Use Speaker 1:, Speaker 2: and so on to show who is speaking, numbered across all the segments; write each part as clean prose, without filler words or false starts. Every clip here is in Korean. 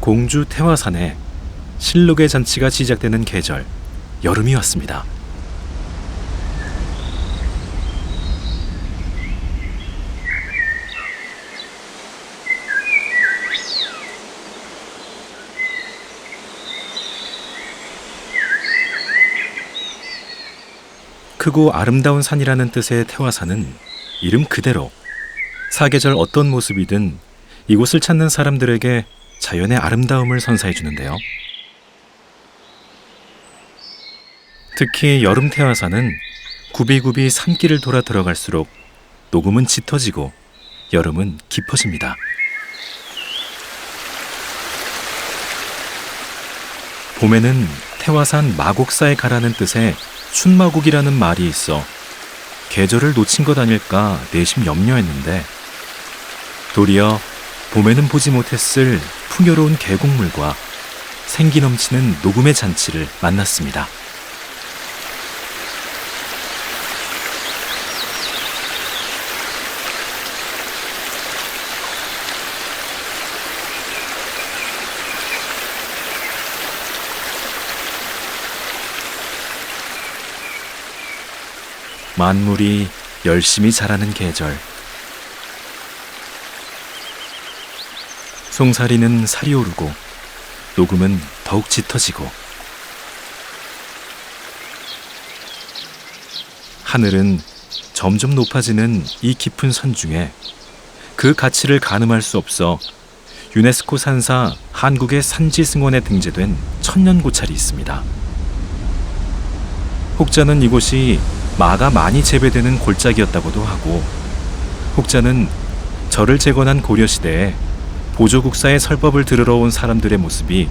Speaker 1: 공주 태화산에 실록의 잔치가 시작되는 계절, 여름이 왔습니다. 크고 아름다운 산이라는 뜻의 태화산은 이름 그대로 사계절 어떤 모습이든 이곳을 찾는 사람들에게 자연의 아름다움을 선사해 주는데요. 특히 여름 태화산은 굽이굽이 산길을 돌아 들어갈수록 녹음은 짙어지고 여름은 깊어집니다. 봄에는 태화산 마곡사에 가라는 뜻의 춘마곡이라는 말이 있어 계절을 놓친 것 아닐까 내심 염려했는데 도리어 봄에는 보지 못했을 풍요로운 계곡물과 생기 넘치는 녹음의 잔치를 만났습니다. 만물이 열심히 자라는 계절. 송사리는 살이 오르고 녹음은 더욱 짙어지고 하늘은 점점 높아지는 이 깊은 산 중에 그 가치를 가늠할 수 없어 유네스코 산사 한국의 산지승원에 등재된 천년고찰이 있습니다. 혹자는 이곳이 마가 많이 재배되는 골짜기였다고도 하고 혹자는 절을 재건한 고려시대에 보조국사의 설법을 들으러 온 사람들의 모습이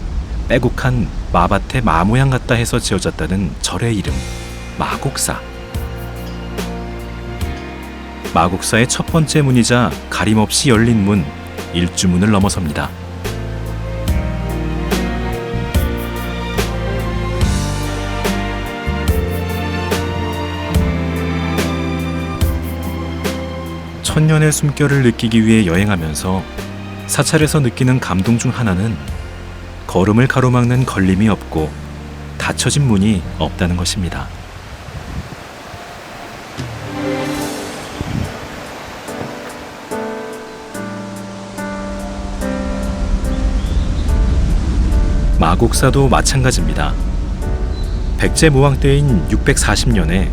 Speaker 1: 빼곡한 마밭의 마모양 같다 해서 지어졌다는 절의 이름 마곡사. 마곡사의 첫 번째 문이자 가림없이 열린 문 일주문을 넘어섭니다. 천년의 숨결을 느끼기 위해 여행하면서 사찰에서 느끼는 감동 중 하나는 걸음을 가로막는 걸림이 없고 닫혀진 문이 없다는 것입니다. 마곡사도 마찬가지입니다. 백제모왕 때인 640년에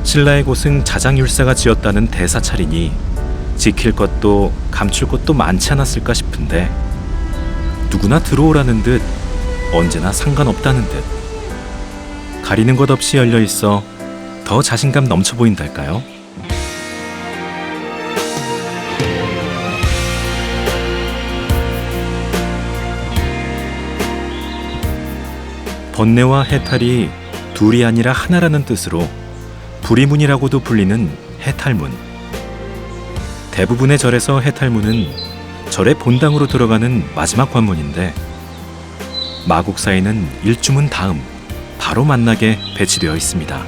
Speaker 1: 신라의 고승 자장율사가 지었다는 대사찰이니 지킬 것도 감출 것도 많지 않았을까 싶은데 누구나 들어오라는 듯 언제나 상관없다는 듯 가리는 것 없이 열려 있어 더 자신감 넘쳐 보인달까요? 번뇌와 해탈이 둘이 아니라 하나라는 뜻으로 불이문이라고도 불리는 해탈문. 대부분의 절에서 해탈문은 절의 본당으로 들어가는 마지막 관문인데 마곡사에는 일주문 다음 바로 만나게 배치되어 있습니다.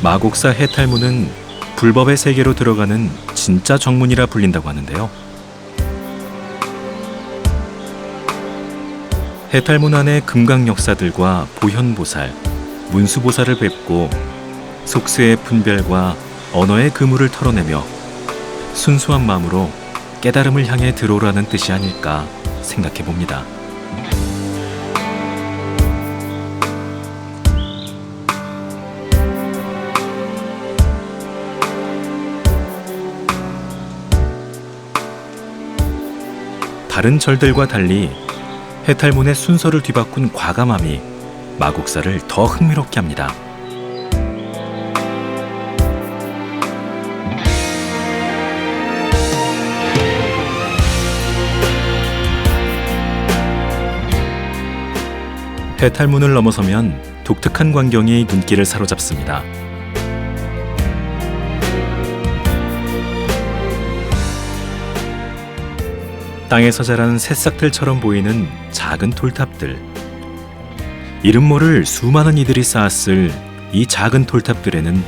Speaker 1: 마곡사 해탈문은 불법의 세계로 들어가는 진짜 정문이라 불린다고 하는데요. 해탈문 안에 금강역사들과 보현보살, 문수보살을 뵙고 속세의 분별과 언어의 그물을 털어내며 순수한 마음으로 깨달음을 향해 들어오라는 뜻이 아닐까 생각해 봅니다. 다른 절들과 달리 해탈문의 순서를 뒤바꾼 과감함이 마곡사를 더 흥미롭게 합니다. 해탈문을 넘어서면 독특한 광경이 눈길을 사로잡습니다. 땅에서 자란 새싹들처럼 보이는 작은 돌탑들. 이름 모를 수많은 이들이 쌓았을 이 작은 돌탑들에는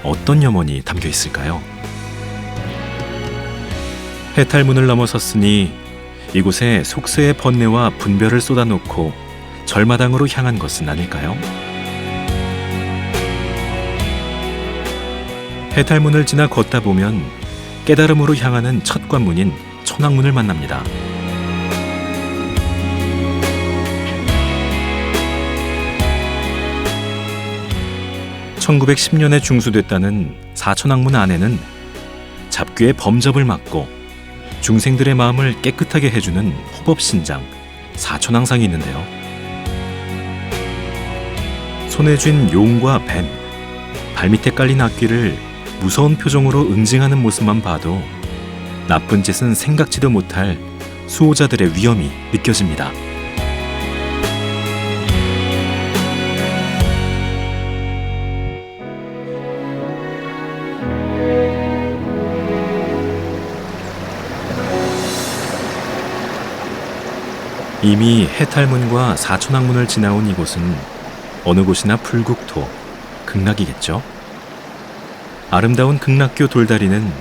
Speaker 1: 어떤 염원이 담겨 있을까요? 해탈문을 넘어섰으니 이곳에 속세의 번뇌와 분별을 쏟아놓고 절마당으로 향한 것은 아닐까요? 해탈문을 지나 걷다 보면 깨달음으로 향하는 첫 관문인 천왕문을 만납니다. 1910년에 중수됐다는 사천왕문 안에는 잡귀의 범접을 막고 중생들의 마음을 깨끗하게 해주는 호법신장 사천왕상이 있는데요. 손에 쥔 용과 뱀, 발밑에 깔린 악귀를 무서운 표정으로 응징하는 모습만 봐도 나쁜 짓은 생각지도 못할 수호자들의 위험이 느껴집니다. 이미 해탈문과 사천왕문을 지나온 이곳은 어느 곳이나 불국토, 극락이겠죠. 아름다운 극락교 돌다리는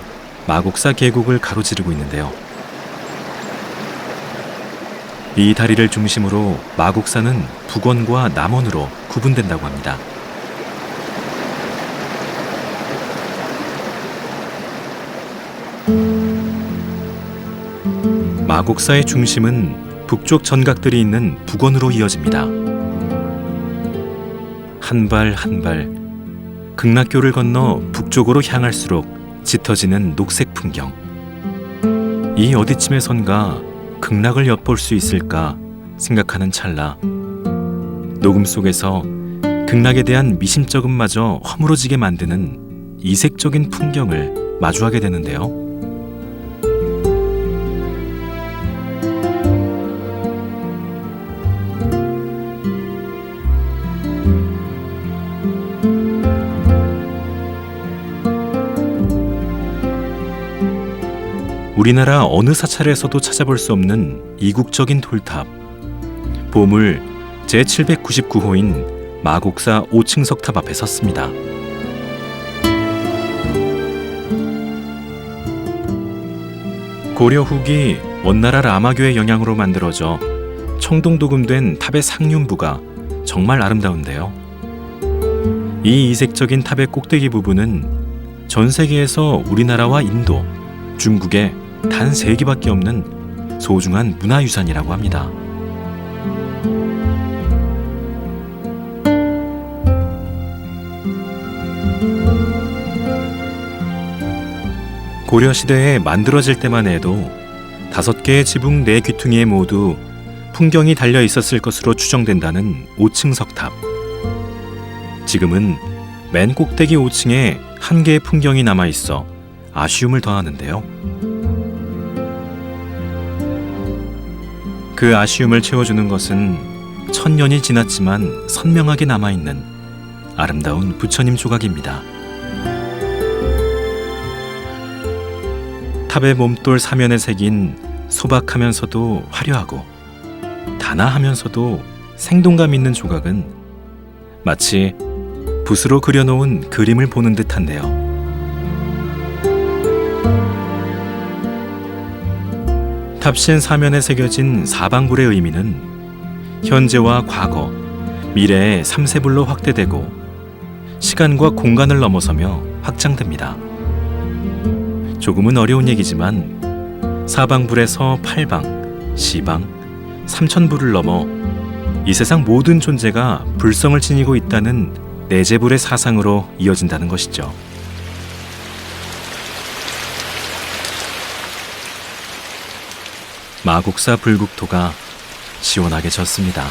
Speaker 1: 마곡사 계곡을 가로지르고 있는데요. 이 다리를 중심으로 마곡사는 북원과 남원으로 구분된다고 합니다. 마곡사의 중심은 북쪽 전각들이 있는 북원으로 이어집니다. 한 발 한 발 극락교를 건너 북쪽으로 향할수록 짙어지는 녹색 풍경. 이 어디쯤에선가 극락을 엿볼 수 있을까 생각하는 찰나 녹음 속에서 극락에 대한 미심쩍음마저 허물어지게 만드는 이색적인 풍경을 마주하게 되는데요. 우리나라 어느 사찰에서도 찾아볼 수 없는 이국적인 돌탑, 보물 제799호인 마곡사 5층 석탑 앞에 섰습니다. 고려 후기 원나라 라마교의 영향으로 만들어져 청동도금된 탑의 상륜부가 정말 아름다운데요. 이 이색적인 탑의 꼭대기 부분은 전 세계에서 우리나라와 인도, 중국에 단 3개밖에 없는 소중한 문화유산이라고 합니다. 고려시대에 만들어질 때만 해도 5개의 지붕 4귀퉁이에 모두 풍경이 달려 있었을 것으로 추정된다는 5층 석탑. 지금은 맨 꼭대기 5층에 1개의 풍경이 남아있어 아쉬움을 더하는데요. 그 아쉬움을 채워주는 것은 1000년이 지났지만 선명하게 남아있는 아름다운 부처님 조각입니다. 탑의 몸돌 사면에 새긴 소박하면서도 화려하고 단아하면서도 생동감 있는 조각은 마치 붓으로 그려놓은 그림을 보는 듯한데요. 탑신 사면에 새겨진 사방불의 의미는 현재와 과거, 미래의 3세불로 확대되고 시간과 공간을 넘어서며 확장됩니다. 조금은 어려운 얘기지만 사방불에서 8방, 시방, 3000불을 넘어 이 세상 모든 존재가 불성을 지니고 있다는 내재불의 사상으로 이어진다는 것이죠. 마곡사 불국토가 시원하게 졌습니다.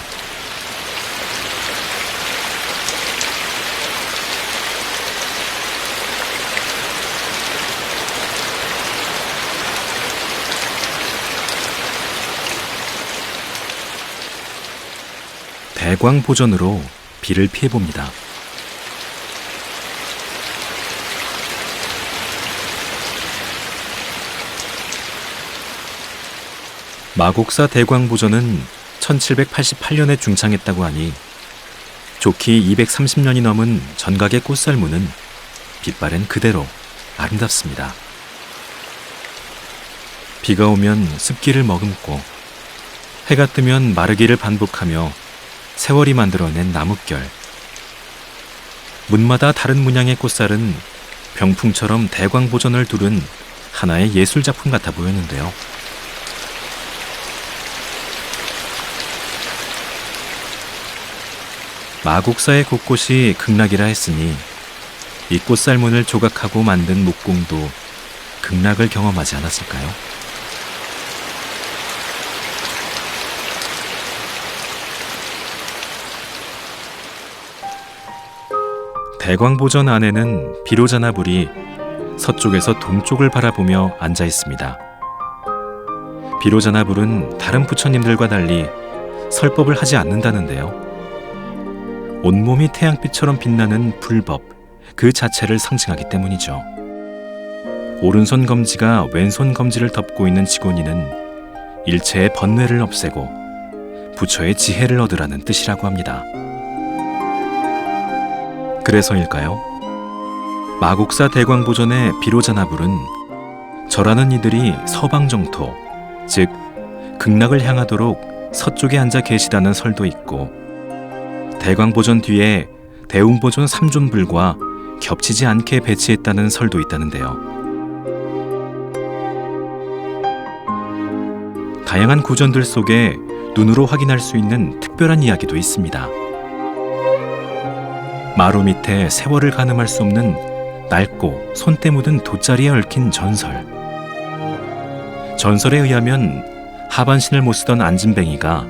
Speaker 1: 대광보전으로 비를 피해봅니다. 마곡사 대광보전은 1788년에 중창했다고 하니 좋기 230년이 넘은 전각의 꽃살무는 빛바랜 그대로 아름답습니다. 비가 오면 습기를 머금고 해가 뜨면 마르기를 반복하며 세월이 만들어낸 나뭇결. 문마다 다른 문양의 꽃살은 병풍처럼 대광보전을 두른 하나의 예술작품 같아 보였는데요. 마곡사의 곳곳이 극락이라 했으니 이 꽃살문을 조각하고 만든 목공도 극락을 경험하지 않았을까요? 대광보전 안에는 비로자나불이 서쪽에서 동쪽을 바라보며 앉아 있습니다. 비로자나불은 다른 부처님들과 달리 설법을 하지 않는다는데요. 온몸이 태양빛처럼 빛나는 불법 그 자체를 상징하기 때문이죠. 오른손 검지가 왼손 검지를 덮고 있는 지곤이는 일체의 번뇌를 없애고 부처의 지혜를 얻으라는 뜻이라고 합니다. 그래서일까요? 마곡사 대광보전의 비로자나불은 절하는 이들이 서방정토, 즉 극락을 향하도록 서쪽에 앉아 계시다는 설도 있고, 대광보전 뒤에 대웅보전 삼존불과 겹치지 않게 배치했다는 설도 있다는데요. 다양한 구전들 속에 눈으로 확인할 수 있는 특별한 이야기도 있습니다. 마루 밑에 세월을 가늠할 수 없는 낡고 손때 묻은 돗자리에 얽힌 전설. 전설에 의하면 하반신을 못 쓰던 안진뱅이가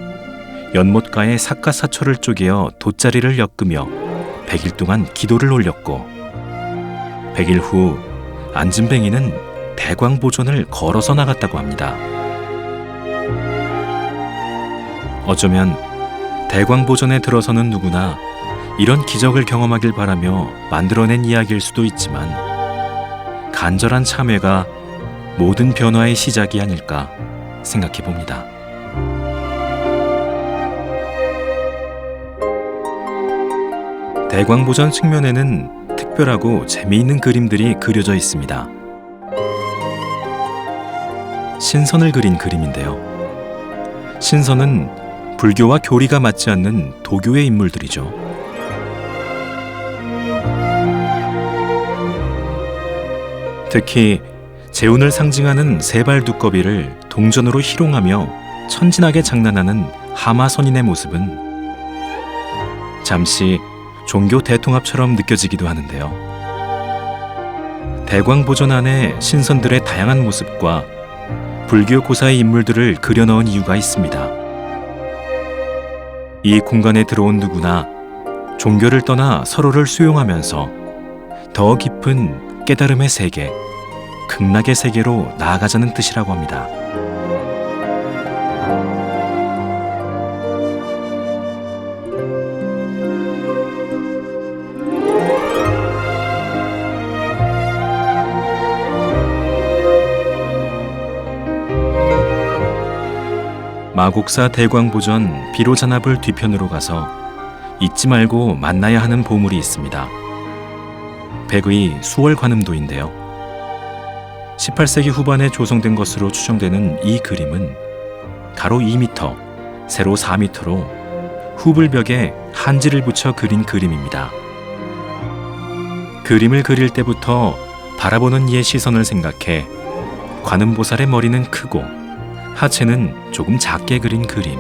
Speaker 1: 연못가에 삿갓사초를 쪼개어 돗자리를 엮으며 100일 동안 기도를 올렸고, 100일 후 안진뱅이는 대광보전을 걸어서 나갔다고 합니다. 어쩌면 대광보전에 들어서는 누구나 이런 기적을 경험하길 바라며 만들어낸 이야기일 수도 있지만, 간절한 참회가 모든 변화의 시작이 아닐까 생각해 봅니다. 대광보전 측면에는 특별하고 재미있는 그림들이 그려져 있습니다. 신선을 그린 그림인데요. 신선은 불교와 교리가 맞지 않는 도교의 인물들이죠. 특히 재운을 상징하는 세발 두꺼비를 동전으로 희롱하며 천진하게 장난하는 하마선인의 모습은 잠시 종교 대통합처럼 느껴지기도 하는데요. 대광보전 안에 신선들의 다양한 모습과 불교 고사의 인물들을 그려넣은 이유가 있습니다. 이 공간에 들어온 누구나 종교를 떠나 서로를 수용하면서 더 깊은 깨달음의 세계, 극락의 세계로 나아가자는 뜻이라고 합니다. 마곡사 대광보전 비로자나불 뒤편으로 가서 잊지 말고 만나야 하는 보물이 있습니다. 백의 수월관음도인데요. 18세기 후반에 조성된 것으로 추정되는 이 그림은 가로 2m, 세로 4m로 후불벽에 한지를 붙여 그린 그림입니다. 그림을 그릴 때부터 바라보는 이의 시선을 생각해 관음보살의 머리는 크고 하체는 조금 작게 그린 그림.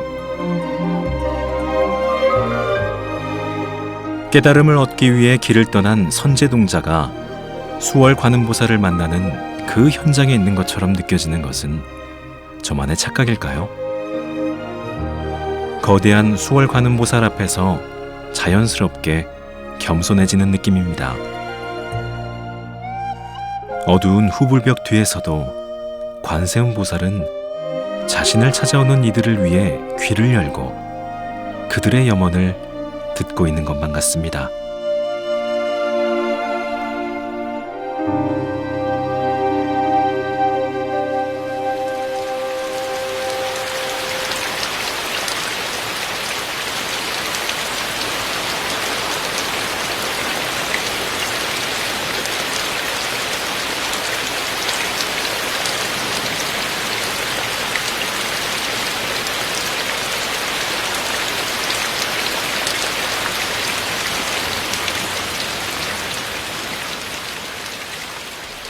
Speaker 1: 깨달음을 얻기 위해 길을 떠난 선제동자가 수월관음보살을 만나는 그 현장에 있는 것처럼 느껴지는 것은 저만의 착각일까요? 거대한 수월관음보살 앞에서 자연스럽게 겸손해지는 느낌입니다. 어두운 후불벽 뒤에서도 관세음보살은 자신을 찾아오는 이들을 위해 귀를 열고 그들의 염원을 듣고 있는 것만 같습니다.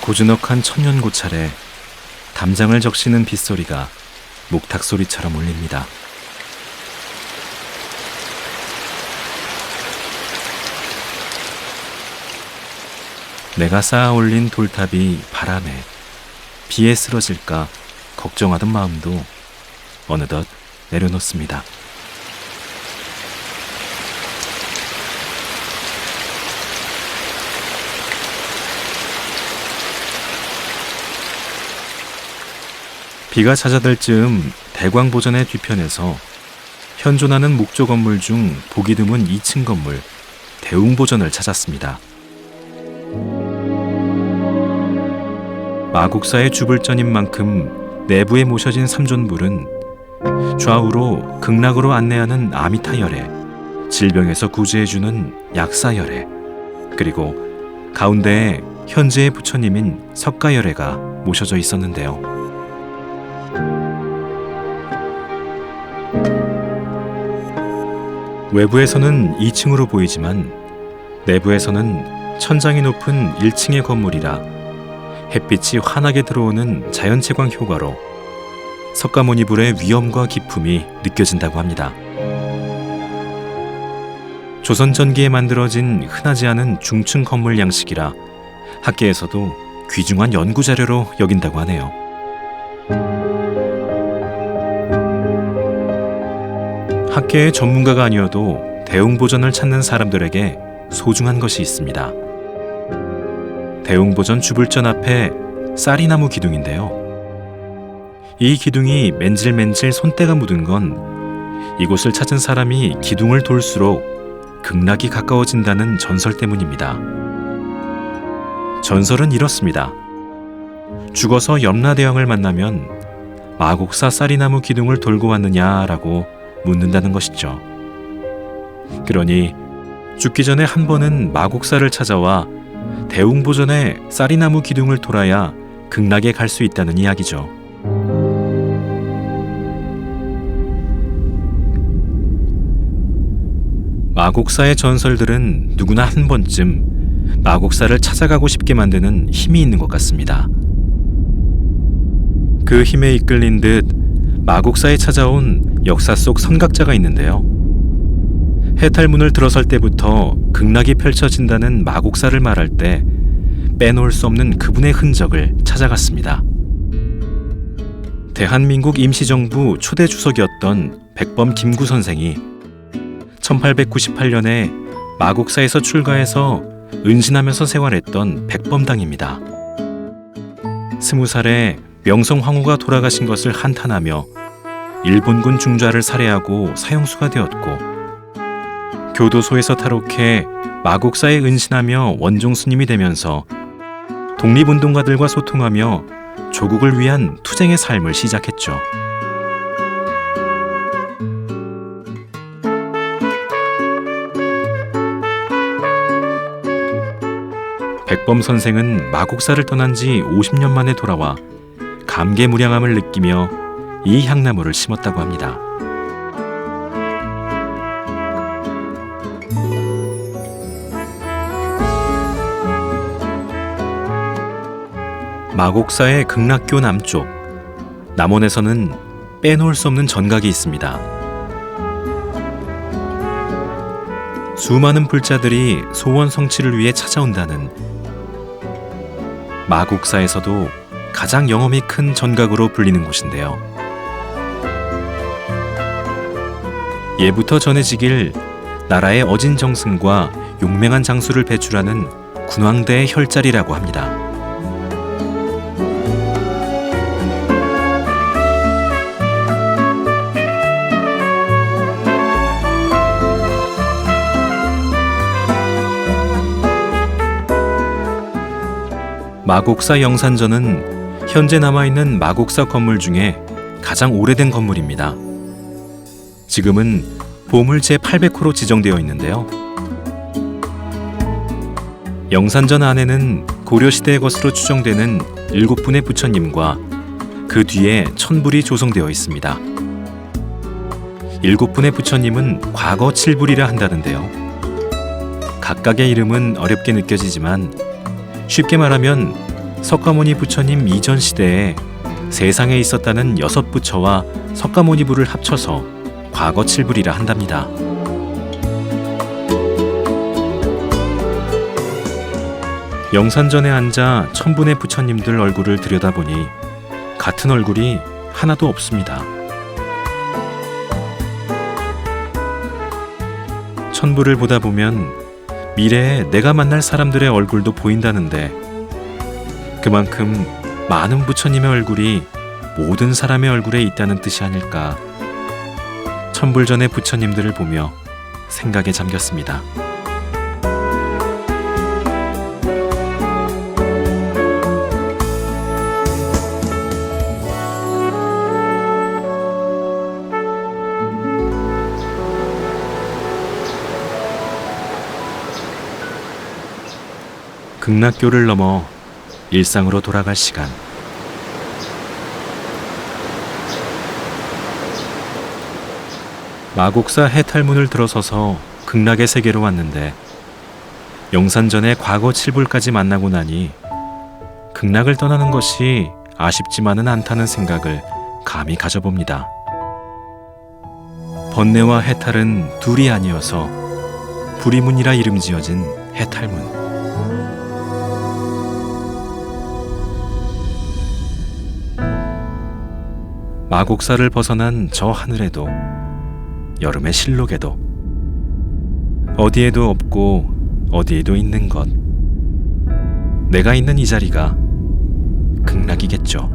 Speaker 1: 고즈넉한 천년 고찰에 담장을 적시는 빗소리가 목탁소리처럼 울립니다. 내가 쌓아 올린 돌탑이 바람에, 비에 쓰러질까 걱정하던 마음도 어느덧 내려놓습니다. 비가 잦아들 즈음 대광보전의 뒤편에서 현존하는 목조 건물 중 보기 드문 2층 건물 대웅보전을 찾았습니다. 마곡사의 주불전인 만큼 내부에 모셔진 삼존불은 좌우로 극락으로 안내하는 아미타열애, 질병에서 구제해주는 약사열애, 그리고 가운데에 현재의 부처님인 석가열애가 모셔져 있었는데요. 외부에서는 2층으로 보이지만 내부에서는 천장이 높은 1층의 건물이라 햇빛이 환하게 들어오는 자연채광 효과로 석가모니불의 위엄과 기품이 느껴진다고 합니다. 조선 전기에 만들어진 흔하지 않은 중층 건물 양식이라 학계에서도 귀중한 연구 자료로 여긴다고 하네요. 학계의 전문가가 아니어도 대웅보전을 찾는 사람들에게 소중한 것이 있습니다. 대웅보전 주불전 앞에 쌀이나무 기둥인데요. 이 기둥이 맨질맨질 손때가 묻은 건 이곳을 찾은 사람이 기둥을 돌수록 극락이 가까워진다는 전설 때문입니다. 전설은 이렇습니다. 죽어서 염라대왕을 만나면 마곡사 쌀이나무 기둥을 돌고 왔느냐라고 묻는다는 것이죠. 그러니 죽기 전에 한 번은 마곡사를 찾아와 대웅보전의 쌀이나무 기둥을 돌아야 극락에 갈 수 있다는 이야기죠. 마곡사의 전설들은 누구나 한 번쯤 마곡사를 찾아가고 싶게 만드는 힘이 있는 것 같습니다. 그 힘에 이끌린 듯 마곡사에 찾아온 역사 속 선각자가 있는데요. 해탈문을 들어설 때부터 극락이 펼쳐진다는 마곡사를 말할 때 빼놓을 수 없는 그분의 흔적을 찾아갔습니다. 대한민국 임시정부 초대 주석이었던 백범 김구 선생이 1898년에 마곡사에서 출가해서 은신하면서 생활했던 백범당입니다. 20살에 명성황후가 돌아가신 것을 한탄하며 일본군 중좌를 살해하고 사형수가 되었고, 교도소에서 탈옥해 마곡사에 은신하며 원종 스님이 되면서 독립운동가들과 소통하며 조국을 위한 투쟁의 삶을 시작했죠. 백범 선생은 마곡사를 떠난 지 50년 만에 돌아와 감개무량함을 느끼며 이 향나무를 심었다고 합니다. 마곡사의 극락교 남쪽, 남원에서는 빼놓을 수 없는 전각이 있습니다. 수많은 불자들이 소원 성취를 위해 찾아온다는 마곡사에서도 가장 영험이 큰 전각으로 불리는 곳인데요. 예부터 전해지길 나라의 어진 정승과 용맹한 장수를 배출하는 군왕대의 혈자리라고 합니다. 마곡사 영산전은 현재 남아있는 마곡사 건물 중에 가장 오래된 건물입니다. 지금은 보물 제800호로 지정되어 있는데요. 영산전 안에는 고려시대의 것으로 추정되는 7분의 부처님과 그 뒤에 천불이 조성되어 있습니다. 7분의 부처님은 과거 7불이라 한다는데요. 각각의 이름은 어렵게 느껴지지만 쉽게 말하면 석가모니 부처님 이전 시대에 세상에 있었다는 6부처와 석가모니 부를 합쳐서 과거 칠불이라 한답니다. 영산전에 앉아 천분의 부처님들 얼굴을 들여다보니 같은 얼굴이 하나도 없습니다. 천부를 보다 보면 미래에 내가 만날 사람들의 얼굴도 보인다는데, 그만큼 많은 부처님의 얼굴이 모든 사람의 얼굴에 있다는 뜻이 아닐까. 천불전의 부처님들을 보며 생각에 잠겼습니다. 극락교를 넘어 일상으로 돌아갈 시간. 마곡사 해탈문을 들어서서 극락의 세계로 왔는데, 영산전의 과거 칠불까지 만나고 나니 극락을 떠나는 것이 아쉽지만은 않다는 생각을 감히 가져봅니다. 번뇌와 해탈은 둘이 아니어서 불이문이라 이름 지어진 해탈문. 마곡사를 벗어난 저 하늘에도, 여름의 실록에도, 어디에도 없고 어디에도 있는 것, 내가 있는 이 자리가 극락이겠죠.